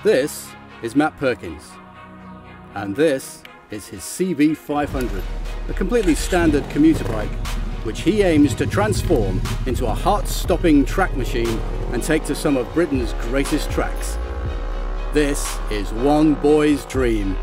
This is Matt Perkins, and this is his CB500, a completely standard commuter bike, which he aims to transform into a heart-stopping track machine and take to some of Britain's greatest tracks. This is one boy's dream.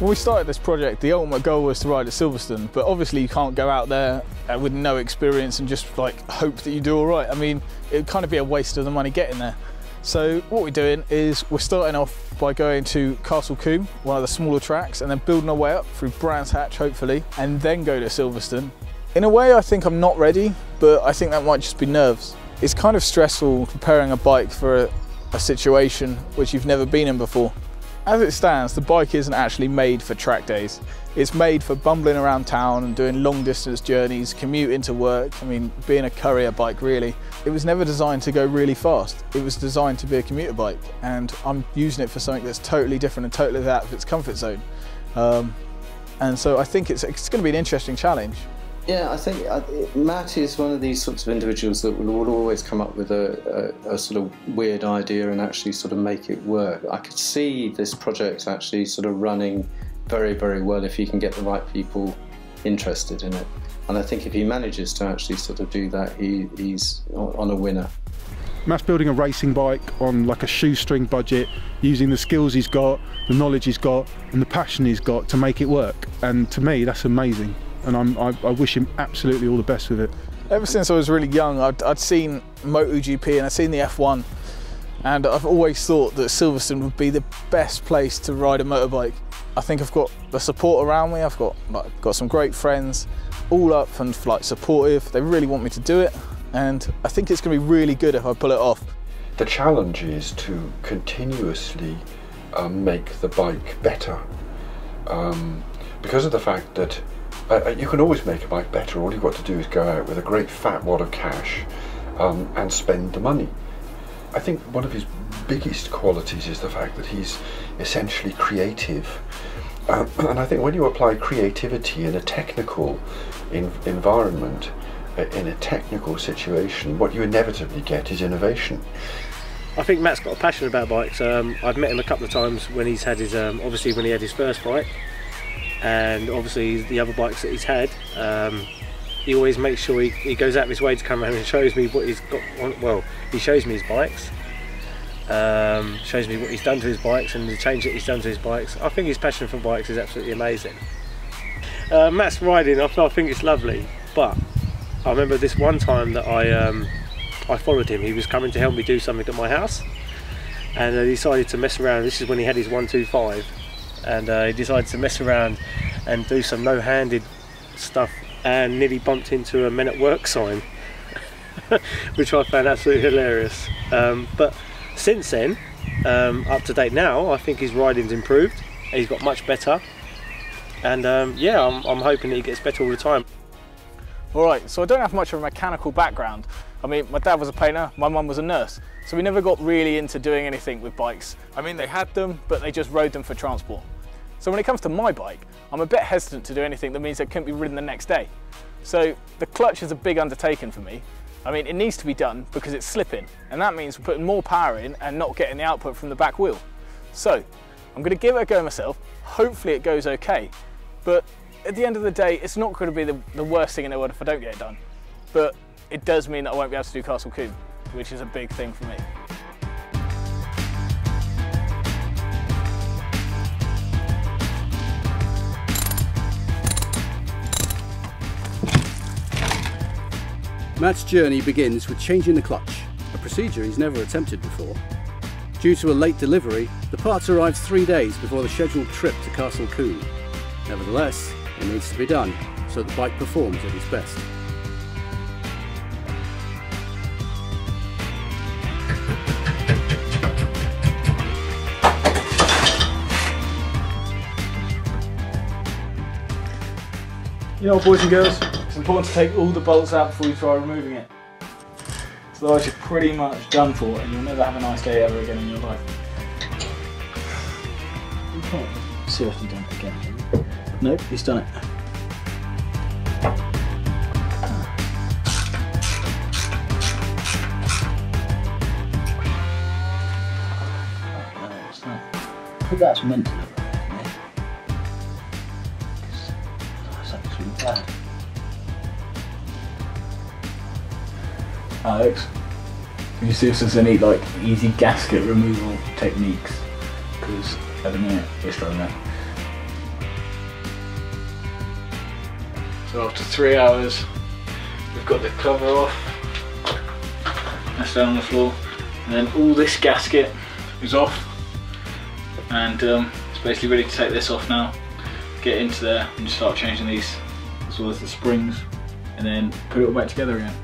When we started this project, the ultimate goal was to ride at Silverstone, but obviously you can't go out there with no experience and just like hope that you do all right. I mean, it would kind of be a waste of the money getting there. So what we're doing is we're starting off by going to Combe, one of the smaller tracks, and then building our way up through Brands Hatch, hopefully, and then go to Silverstone. In a way, I think I'm not ready, but I think that might just be nerves. It's kind of stressful preparing a bike for a situation which you've never been in before. As it stands, the bike isn't actually made for track days. It's made for bumbling around town and doing long distance journeys, commuting to work, I mean, being a courier bike really. It was never designed to go really fast. It was designed to be a commuter bike, and I'm using it for something that's totally different and totally out of its comfort zone. And so I think it's going to be an interesting challenge. Yeah, I think Matt is one of these sorts of individuals that will always come up with a sort of weird idea and actually sort of make it work. I could see this project actually sort of running very, very well if he can get the right people interested in it. And I think if he manages to actually sort of do that, he's on a winner. Matt's building a racing bike on like a shoestring budget, using the skills he's got, the knowledge he's got, and the passion he's got to make it work. And to me, that's amazing. And I wish him absolutely all the best with it. Ever since I was really young, I'd seen MotoGP and I'd seen the F1, and I've always thought that Silverstone would be the best place to ride a motorbike. I think I've got the support around me, I've got some great friends, all up and like supportive. They really want me to do it, and I think it's going to be really good if I pull it off. The challenge is to continuously make the bike better, because of the fact that you can always make a bike better. All you've got to do is go out with a great fat wad of cash and spend the money. I think one of his biggest qualities is the fact that he's essentially creative. And I think when you apply creativity in a technical environment, in a technical situation, what you inevitably get is innovation. I think Matt's got a passion about bikes. I've met him a couple of times when he's had his, obviously when he had his first bike, and obviously the other bikes that he's had. He always makes sure he goes out of his way to come around and shows me what he's got on. Well, he shows me his bikes, shows me what he's done to his bikes and the change that he's done to his bikes. I think his passion for bikes is absolutely amazing. Matt's riding, I think it's lovely, but I remember this one time that I followed him. He was coming to help me do something at my house, and he decided to mess around. This is when he had his 125. And he decided to mess around and do some no-handed stuff and nearly bumped into a Men at Work sign, which I found absolutely hilarious. But since then, up to date now, I think his riding's improved. He's got much better, and yeah, I'm hoping that he gets better all the time. Alright, so I don't have much of a mechanical background. I mean, my dad was a painter, my mum was a nurse, so we never got really into doing anything with bikes. I mean, they had them, but they just rode them for transport. So when it comes to my bike, I'm a bit hesitant to do anything that means it couldn't be ridden the next day. So the clutch is a big undertaking for me. I mean, it needs to be done because it's slipping, and that means we're putting more power in and not getting the output from the back wheel. So I'm going to give it a go myself. Hopefully it goes okay, but at the end of the day, it's not going to be the worst thing in the world if I don't get it done. But it does mean that I won't be able to do Combe, which is a big thing for me. Matt's journey begins with changing the clutch, a procedure he's never attempted before. Due to a late delivery, the parts arrived 3 days before the scheduled trip to Combe. Nevertheless, it needs to be done so that the bike performs at its best. You know, boys and girls, it's important to take all the bolts out before you try removing it. Otherwise you're pretty much done for and you'll never have a nice day ever again in your life. You can't see if he's done it again. Nope, he's done it. I think that's meant to look like that. That's actually bad. Alex, can you see if there's any like easy gasket removal techniques? Because at the minute we're struggling. So after 3 hours, we've got the cover off. That's down on the floor, and then all this gasket is off, and it's basically ready to take this off now. Get into there and just start changing these, as well as the springs, and then put it all back together again.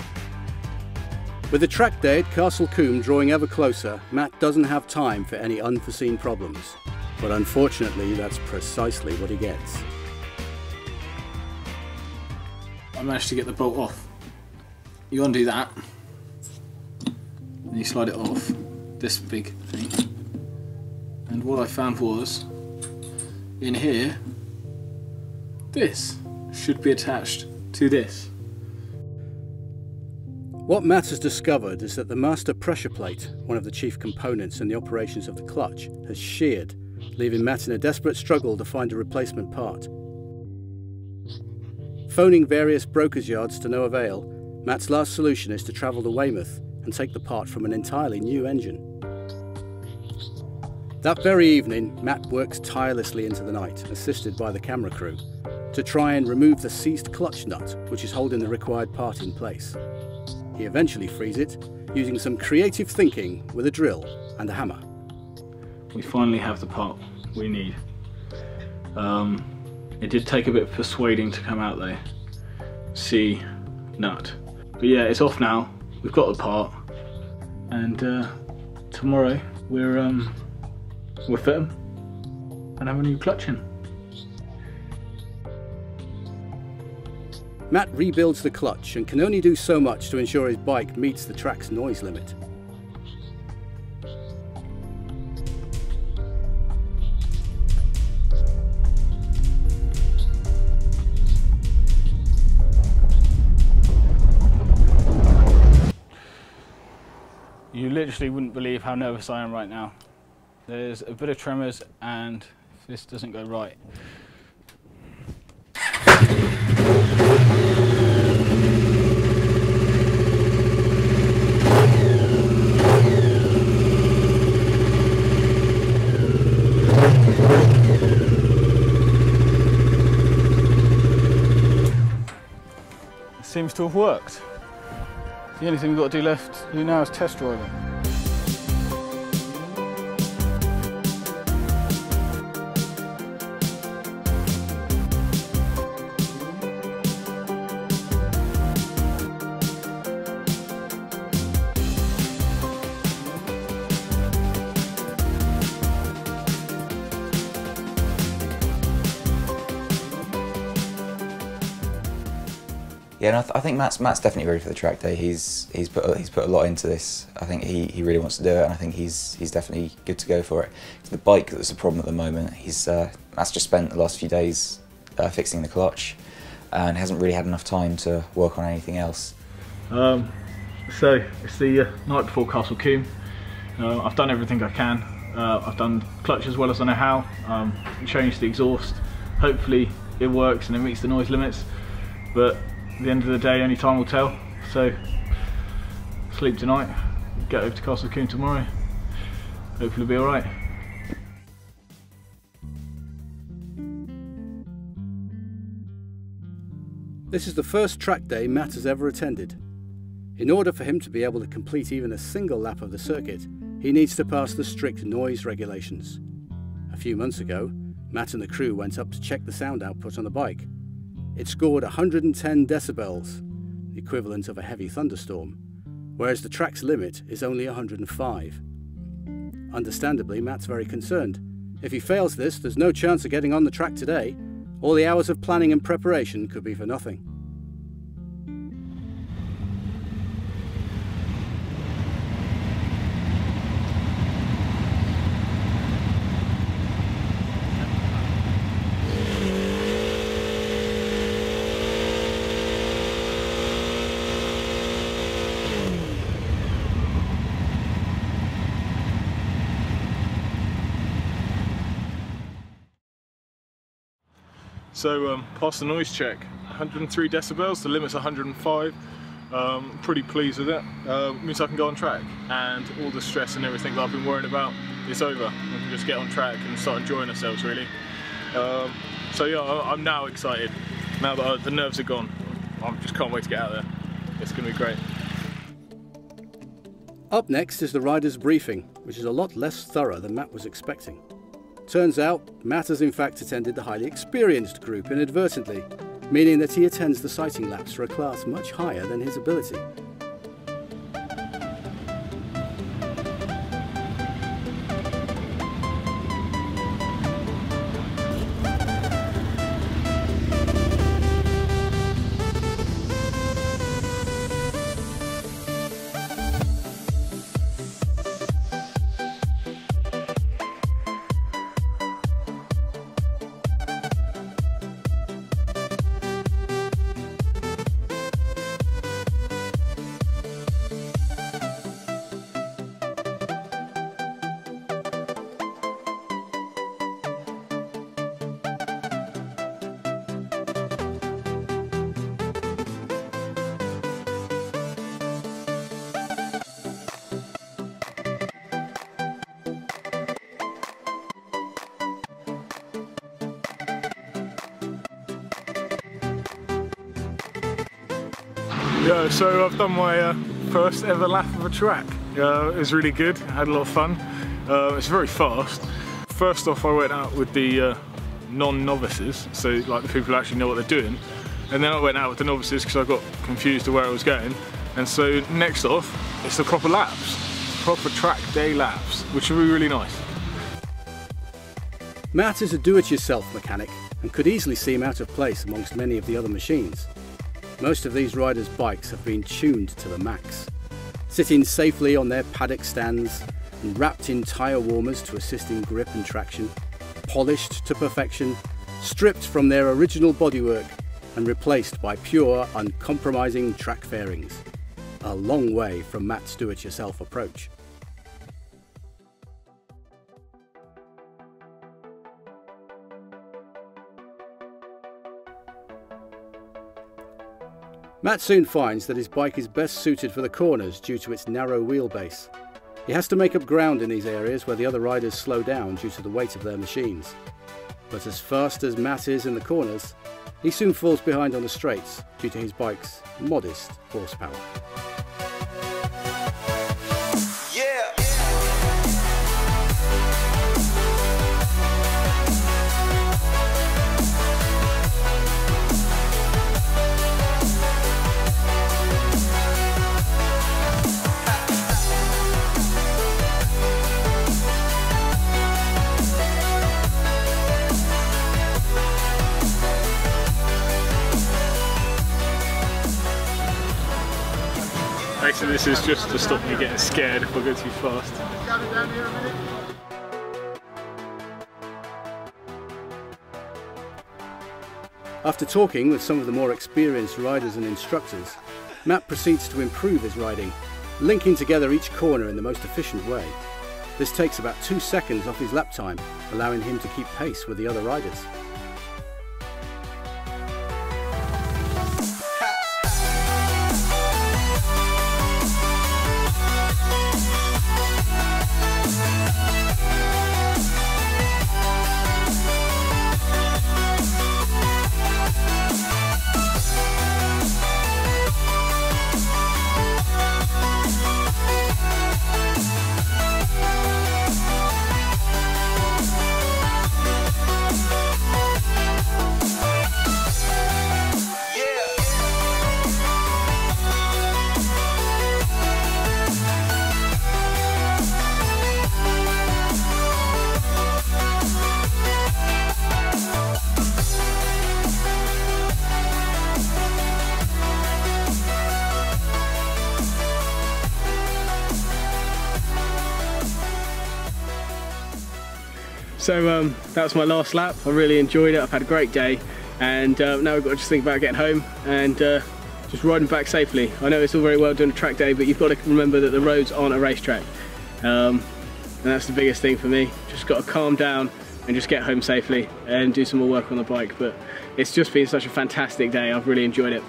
With the track day at Castle Combe drawing ever closer, Matt doesn't have time for any unforeseen problems. But unfortunately, that's precisely what he gets. I managed to get the bolt off. You undo that, and you slide it off, this big thing. And what I found was, in here, this should be attached to this. What Matt has discovered is that the master pressure plate, one of the chief components in the operations of the clutch, has sheared, leaving Matt in a desperate struggle to find a replacement part. Phoning various brokers' yards to no avail, Matt's last solution is to travel to Weymouth and take the part from an entirely new engine. That very evening, Matt works tirelessly into the night, assisted by the camera crew, to try and remove the seized clutch nut, which is holding the required part in place. He eventually frees it, using some creative thinking with a drill and a hammer. We finally have the part we need. It did take a bit of persuading to come out though. C nut. But yeah, it's off now. We've got the part, and tomorrow we're fit 'em and have a new clutch in. Matt rebuilds the clutch and can only do so much to ensure his bike meets the track's noise limit. You literally wouldn't believe how nervous I am right now. There's a bit of tremors, and if this doesn't go right, it seems to have worked. The only thing we've got to do left to do now is test drive it. Yeah, and I think Matt's definitely ready for the track day. He's put a lot into this. I think he really wants to do it, and I think he's definitely good to go for it. It's the bike that's the problem at the moment. Matt's just spent the last few days fixing the clutch, and hasn't really had enough time to work on anything else. So it's the night before Castle Combe. I've done everything I can. I've done clutch as well as I know how. Changed the exhaust. Hopefully it works and it meets the noise limits. But at the end of the day, only time will tell. So sleep tonight, get over to Castle Combe tomorrow. Hopefully it'll be alright. This is the first track day Matt has ever attended. In order for him to be able to complete even a single lap of the circuit, he needs to pass the strict noise regulations. A few months ago, Matt and the crew went up to check the sound output on the bike. It scored 110 decibels, the equivalent of a heavy thunderstorm, whereas the track's limit is only 105. Understandably, Matt's very concerned. If he fails this, there's no chance of getting on the track today. all the hours of planning and preparation could be for nothing. So passed the noise check, 103 decibels, the limit's 105. Pretty pleased with it. Means I can go on track, and all the stress and everything that I've been worrying about is over. We can just get on track and start enjoying ourselves, really. So yeah, I'm now excited. Now that the nerves are gone, I just can't wait to get out there. It's going to be great. Up next is the rider's briefing, which is a lot less thorough than Matt was expecting. Turns out, Matt has in fact attended the highly experienced group inadvertently, meaning that he attends the sighting laps for a class much higher than his ability. Yeah, so I've done my first ever lap of a track. It was really good, I had a lot of fun. It's very fast. First off, I went out with the non-novices, so like the people who actually know what they're doing. And then I went out with the novices because I got confused to where I was going. And so next off, it's the proper laps, proper track day laps, which will be really nice. Matt is a do-it-yourself mechanic and could easily seem out of place amongst many of the other machines. Most of these riders' bikes have been tuned to the max, sitting safely on their paddock stands and wrapped in tyre warmers to assist in grip and traction, polished to perfection, stripped from their original bodywork and replaced by pure, uncompromising track fairings. A long way from Matt's do-it-yourself approach. Matt soon finds that his bike is best suited for the corners due to its narrow wheelbase. He has to make up ground in these areas where the other riders slow down due to the weight of their machines. But as fast as Matt is in the corners, he soon falls behind on the straights due to his bike's modest horsepower. Basically, this is just to stop me getting scared if I go too fast. After talking with some of the more experienced riders and instructors, Matt proceeds to improve his riding, linking together each corner in the most efficient way. This takes about 2 seconds off his lap time, allowing him to keep pace with the other riders. So that was my last lap. I really enjoyed it. I've had a great day, and now we've got to just think about getting home and just riding back safely. I know it's all very well doing a track day, but you've got to remember that the roads aren't a racetrack, and that's the biggest thing for me. Just got to calm down and just get home safely and do some more work on the bike. But it's just been such a fantastic day. I've really enjoyed it.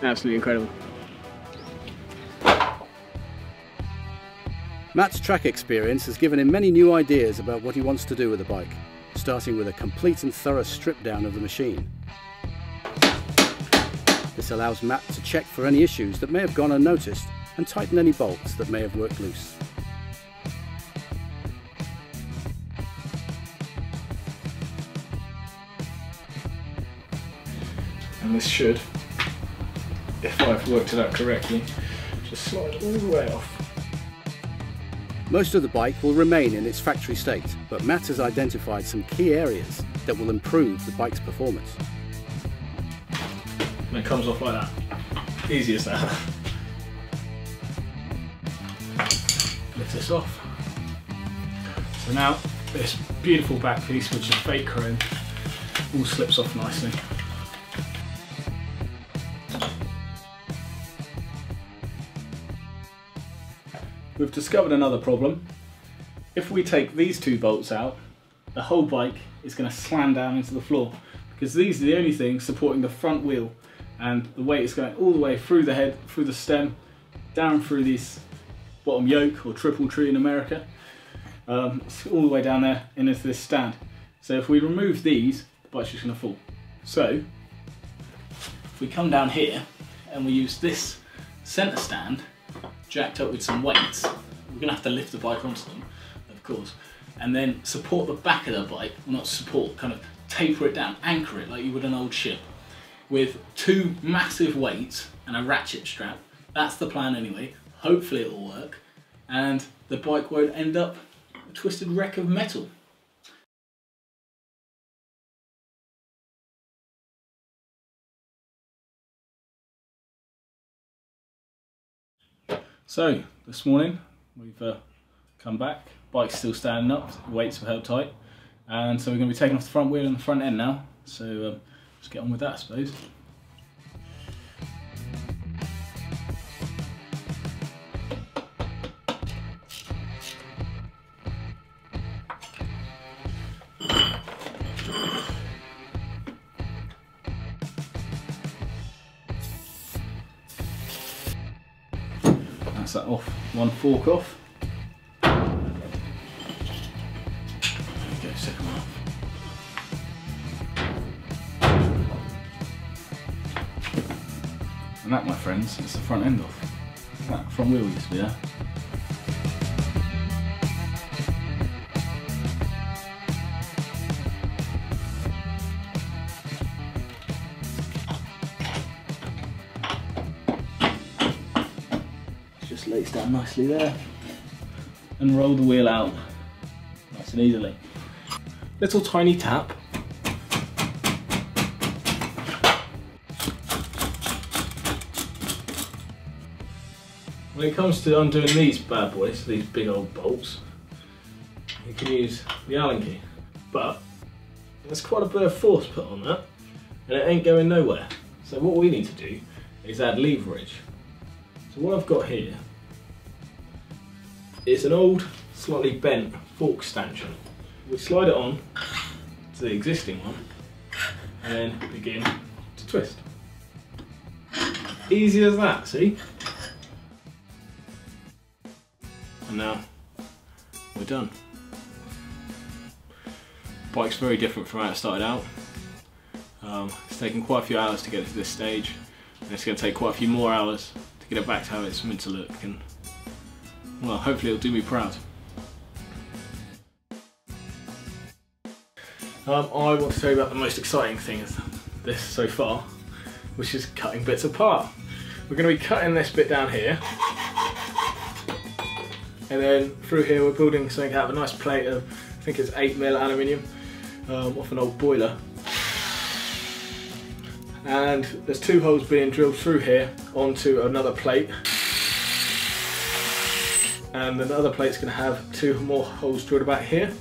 Absolutely incredible. Matt's track experience has given him many new ideas about what he wants to do with the bike, starting with a complete and thorough strip down of the machine. This allows Matt to check for any issues that may have gone unnoticed and tighten any bolts that may have worked loose. And this should, if I've worked it out correctly, just slide all the way off. Most of the bike will remain in its factory state, but Matt has identified some key areas that will improve the bike's performance. And it comes off like that. Easy as that. Lift this off. So now this beautiful back piece, which is fake chrome, all slips off nicely. We've discovered another problem. If we take these two bolts out, the whole bike is going to slam down into the floor, because these are the only things supporting the front wheel, and the weight is going all the way through the head, through the stem, down through this bottom yoke, or triple tree in America. It's all the way down there and into this stand. So if we remove these, the bike's just going to fall. So if we come down here and we use this centre stand jacked up with some weights, we're going to have to lift the bike onto them, of course, and then support the back of the bike, well, not support, kind of taper it down, anchor it like you would an old ship, with two massive weights and a ratchet strap. That's the plan anyway. Hopefully it'll work, and the bike won't end up a twisted wreck of metal. So this morning we've come back, bike's still standing up, the weights have held tight, and so we're going to be taking off the front wheel and the front end now, so let's get on with that, I suppose. That's that off, one fork off. There we go, second one off. And that, my friends, is the front end off. That front wheel used to be there. Just lays down nicely there and roll the wheel out nice and easily. Little tiny tap. When it comes to undoing these bad boys, these big old bolts, you can use the Allen key, but there's quite a bit of force put on that and it ain't going nowhere. So what we need to do is add leverage. So what I've got here is an old, slightly bent fork stanchion. We slide it on to the existing one and then begin to twist. Easy as that, see? And now we're done. Bike's very different from how it started out. It's taken quite a few hours to get it to this stage, and it's going to take quite a few more hours to get it back to how it's meant to look, and well, hopefully it'll do me proud. I want to tell you about the most exciting thing of this so far, which is cutting bits apart. We're going to be cutting this bit down here, and then through here we're building something out of a nice plate of, I think it's 8mm aluminium, off an old boiler. And there's two holes being drilled through here onto another plate, and another plate's going to have two more holes drilled about here.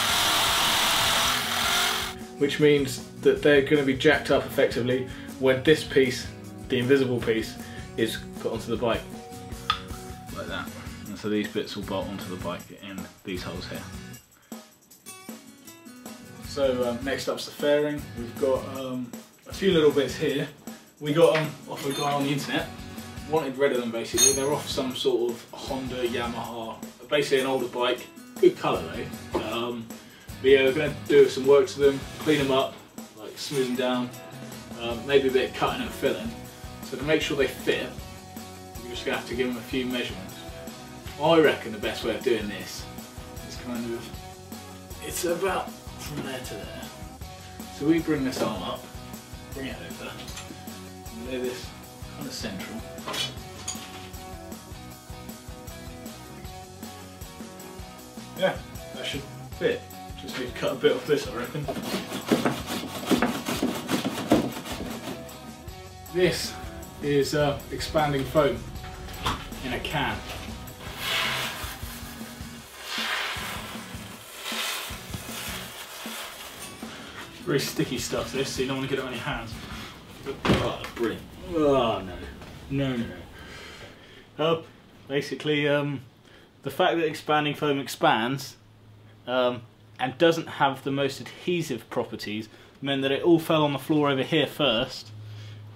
which means that they're going to be jacked up effectively when this piece, the invisible piece, is put onto the bike. Like that. And so these bits will bolt onto the bike in these holes here. So next up's the fairing. We've got a few little bits here. We got them off a guy on the internet. Wanted rid of them basically. They're off some sort of Honda, Yamaha, basically an older bike. Good colour though. But yeah, we're going to do some work to them, clean them up, like smooth them down, maybe a bit of cutting and filling. So to make sure they fit, we're just going to have to give them a few measurements. I reckon the best way of doing this is kind of, it's about from there to there. So we bring this arm up, bring it over, and lay this kind of central. Yeah, that should fit. Just need to cut a bit off this, I reckon. This is expanding foam in a can. Very sticky stuff this, so you don't want to get it on your hands. Oh, brilliant. Oh no. No. Basically, the fact that expanding foam expands and doesn't have the most adhesive properties meant that it all fell on the floor over here first,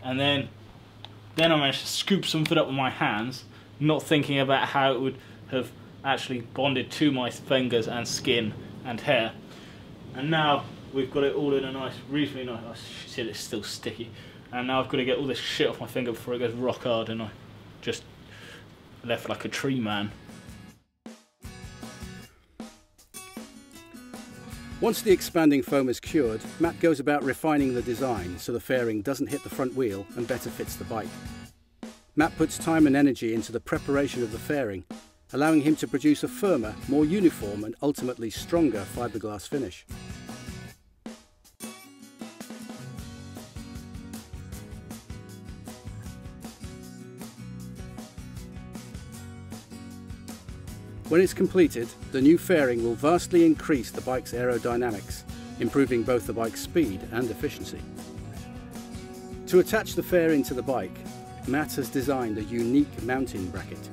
and then I managed to scoop something up with my hands, not thinking about how it would have actually bonded to my fingers and skin and hair. And now we've got it all in a nice, reasonably nice, oh shit, it's still sticky. And now I've got to get all this shit off my finger before it goes rock hard and I just left like a tree man. Once the expanding foam is cured, Matt goes about refining the design so the fairing doesn't hit the front wheel and better fits the bike. Matt puts time and energy into the preparation of the fairing, allowing him to produce a firmer, more uniform and ultimately stronger fiberglass finish. When it's completed, the new fairing will vastly increase the bike's aerodynamics, improving both the bike's speed and efficiency. To attach the fairing to the bike, Matt has designed a unique mounting bracket,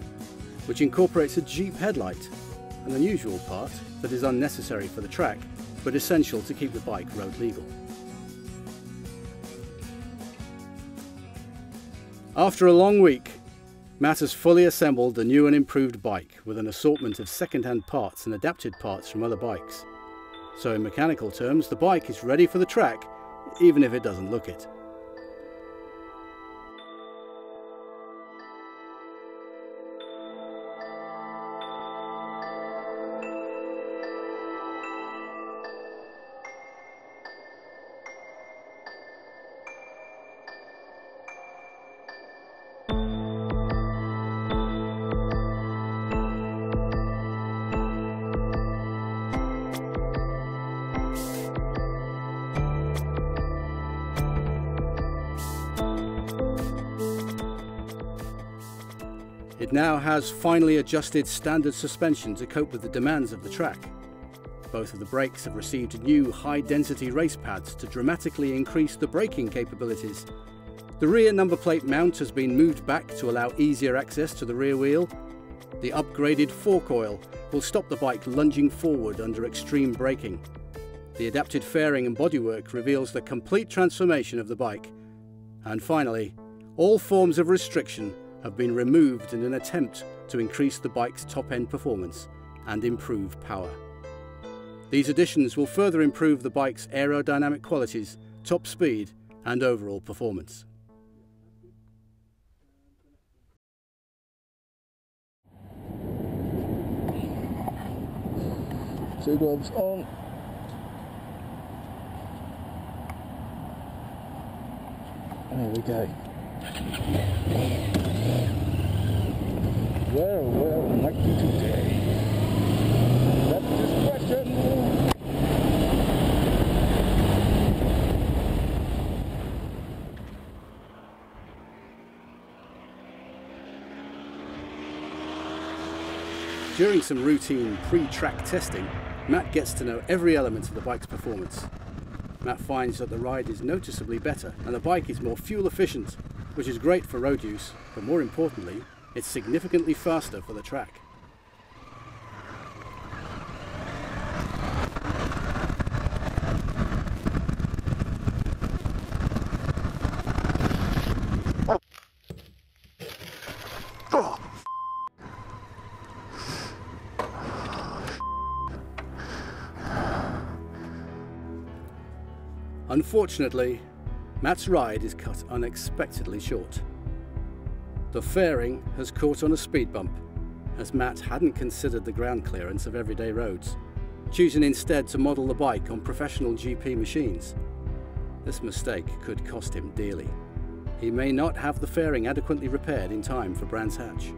which incorporates a Jeep headlight, an unusual part that is unnecessary for the track, but essential to keep the bike road legal. After a long week, Matt has fully assembled the new and improved bike with an assortment of second-hand parts and adapted parts from other bikes. So in mechanical terms, the bike is ready for the track, even if it doesn't look it. It now has finely adjusted standard suspension to cope with the demands of the track. Both of the brakes have received new high-density race pads to dramatically increase the braking capabilities. The rear number plate mount has been moved back to allow easier access to the rear wheel. The upgraded forecoil will stop the bike lunging forward under extreme braking. The adapted fairing and bodywork reveals the complete transformation of the bike. And finally, all forms of restriction have been removed in an attempt to increase the bike's top-end performance and improve power. These additions will further improve the bike's aerodynamic qualities, top speed and overall performance. Two gloves on. There we go. Well, lucky today. That's discretion. During some routine pre-track testing, Matt gets to know every element of the bike's performance. Matt finds that the ride is noticeably better and the bike is more fuel efficient, which is great for road use, but more importantly, it's significantly faster for the track. Unfortunately, Matt's ride is cut unexpectedly short. The fairing has caught on a speed bump, as Matt hadn't considered the ground clearance of everyday roads, choosing instead to model the bike on professional GP machines. This mistake could cost him dearly. He may not have the fairing adequately repaired in time for Brands Hatch.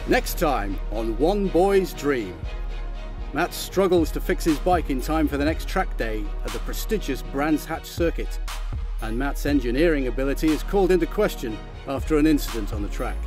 Next time on One Boy's Dream. Matt struggles to fix his bike in time for the next track day at the prestigious Brands Hatch circuit, and Matt's engineering ability is called into question after an incident on the track.